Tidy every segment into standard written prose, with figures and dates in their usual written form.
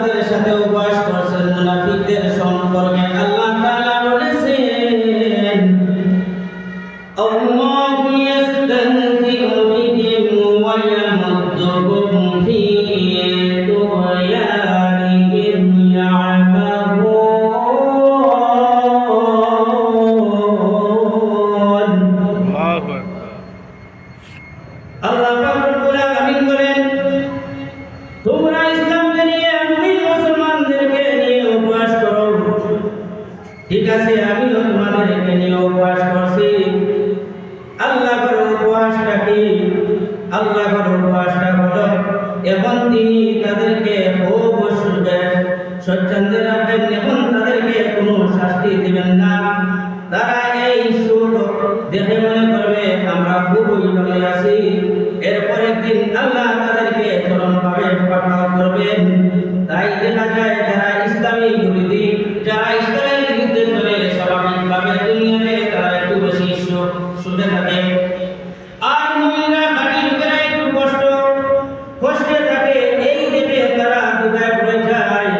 তাদের সাথে উপবাস করছেন মুনাফিকদের সম্পর্কে আল্লাহ তাআলা বলেছেন আল্লাহু ইয়াস্তাহজি'ু বিহিম ওয়া ইয়ামুদ্দুহুম ফি তুগয়ানিহিম ইয়া'মাহুন। আল্লাহু আকবার। আল্লাহ পাক রব্বুল আলামিন বলেন তোমরা ইসলামকে নিয়ে মুমিন মুসলমানদেরকে নিয়ে উপবাস করো, ঠিক আছে আমিও তোমাদেরকে নিয়ে উপবাস করছি। আল্লাহর উপবাসটা কি? আল্লাহর উপবাসটা হলো এখন তিনি তাদেরকে খুব স্বচ্ছন্দে রাখবেন, এখন তাদেরকে কোনো শাস্তি দিবেন না। তারা এই সুখ দেখে মনে করবে আমরা খুবই ভালো আছি, এরপরের দিন আল্লাহ তাদেরকে চরমভাবে পাকড়াও করবেন। তাই দেখা যায় যারা ইসলামী বিরোধী, যারা ইসলামের বিরুদ্ধে চলে, স্বাভাবিকভাবে দুনিয়াতে তারা একটু বেশি সুখে থাকে। আর মুমিনরা খাঁটি লোকেরা একটু কষ্টে থাকে, এই দেখে তারা দুঃখে পড়ে যায়।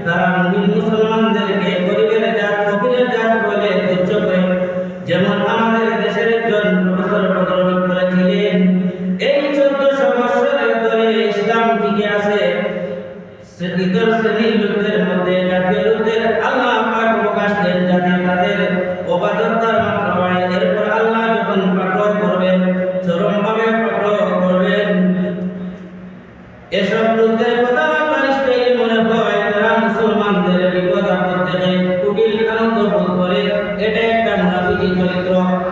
তারা মুমিন মুসলমানদেরকে গরিবের জাত ফকিরের জাত বলে তুচ্ছ করে। যেমন আমাদের দেশের একজন প্রফেসর বদরুল বলেছিলেন এই 1400 বছরের ধরে ইসলাম টিকে আছে ইতর শ্রেণীর লোকদের মধ্যে, জাতীয় লোকদের আল্লাহ পাক অবকাশ দেন যাতে তাদের অবাধ্যতার মাত্রা বাড়ে। এরপর আল্লাহ যখন পাকড়াও করবেন, চরমভাবে পাকড়াও করবেন, এসব লোকদের